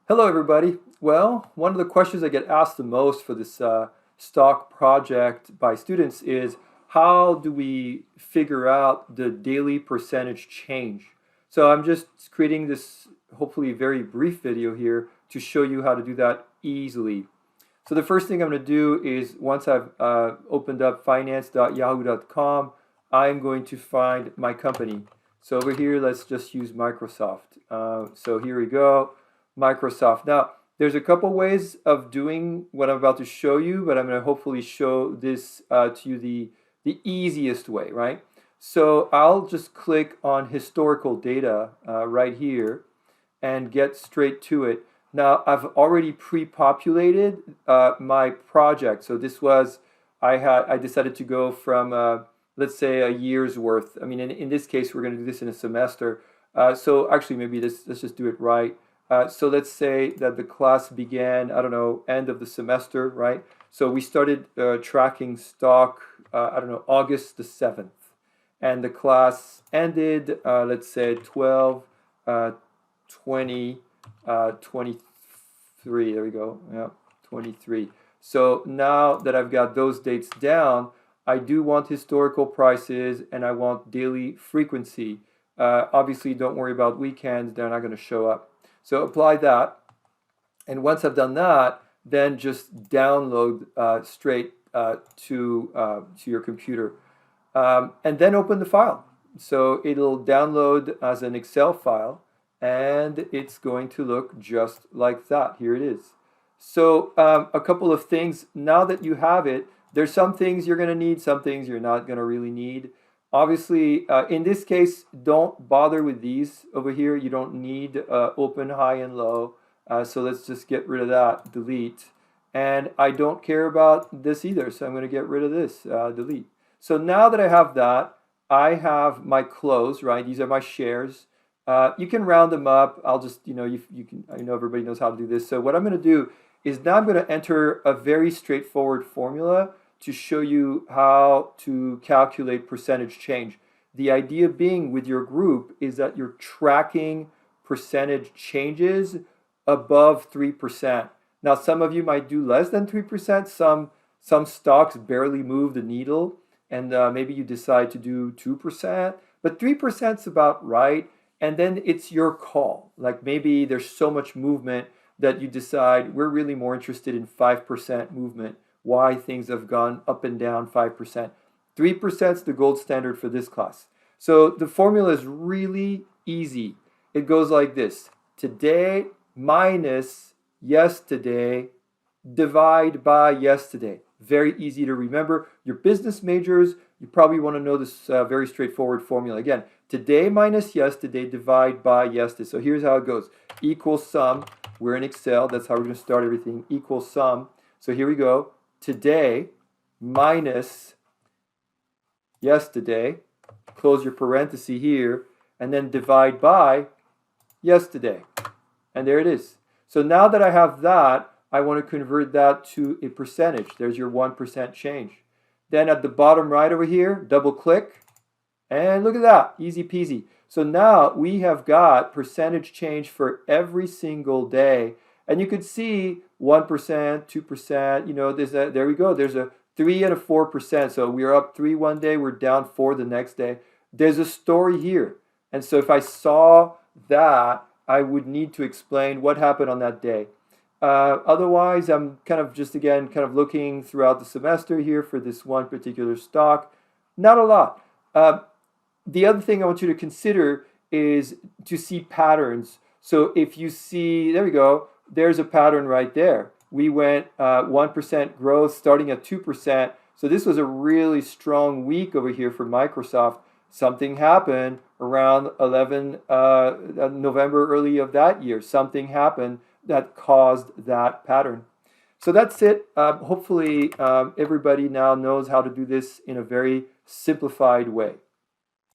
Hello, everybody. Well, one of the questions I get asked the most for this stock project by students is how do we figure out the daily percentage change? So I'm just creating this hopefully very brief video here to show you how to do that easily. So the first thing I'm going to do is once I've opened up finance.yahoo.com, I'm going to find my company. So over here, let's just use Microsoft. So here we go. Microsoft. Now, there's a couple ways of doing what I'm about to show you, but I'm going to hopefully show this to you the easiest way, right? So I'll just click on historical data right here and get straight to it. Now, I've already pre-populated my project. So this was, I decided to go from, let's say, a year's worth. I mean, in this case, we're going to do this in a semester. So actually, maybe let's just do it right. So let's say that the class began, I don't know, end of the semester, right? So we started tracking stock, I don't know, August the 7th. And the class ended, let's say, 12, 20, 23. There we go. Yeah, 23. So now that I've got those dates down, I do want historical prices and I want daily frequency. Obviously, don't worry about weekends. They're not going to show up. So apply that, and once I've done that, then just download straight to your computer, and then open the file. So it'll download as an Excel file, and it's going to look just like that. Here it is. So a couple of things. Now that you have it, there's some things you're going to need, some things you're not going to really need. Obviously, in this case, don't bother with these over here. You don't need open, high, and low. So let's just get rid of that, delete. And I don't care about this either, so I'm going to get rid of this, delete. So now that I have that, I have my close, right? These are my shares. You can round them up. I'll just, you can, I know everybody knows how to do this. So what I'm going to do is now I'm going to enter a very straightforward formula to show you how to calculate percentage change. The idea being with your group is that you're tracking percentage changes above 3%. Now, some of you might do less than 3%. Some stocks barely move the needle, and maybe you decide to do 2%, but 3% is about right. And then it's your call. Like maybe there's so much movement that you decide we're really more interested in 5% movement. Why things have gone up and down 5%. 3% is the gold standard for this class. So the formula is really easy. It goes like this. Today minus yesterday divide by yesterday. Very easy to remember. Your business majors, you probably want to know this very straightforward formula. Again, today minus yesterday divide by yesterday. So here's how it goes. Equals sum. We're in Excel. That's how we're going to start everything. Equals sum. So here we go. Today minus yesterday, close your parenthesis here, and then divide by yesterday. And there it is. So now that I have that, I want to convert that to a percentage. There's your 1% change. Then at the bottom right over here, double click, and look at that, easy peasy. So now we have got percentage change for every single day. And you could see 1%, 2%, there we go. There's a 3 and a 4%. So we are up 3 one day, we're down 4 the next day. There's a story here. And so if I saw that, I would need to explain what happened on that day. Otherwise, I'm kind of looking throughout the semester here for this one particular stock. Not a lot. The other thing I want you to consider is to see patterns. So if you see, there we go. There's a pattern right there. We went 1% growth starting at 2%. So this was a really strong week over here for Microsoft. Something happened around 11 November early of that year. Something happened that caused that pattern. So that's it. Hopefully everybody now knows how to do this in a very simplified way.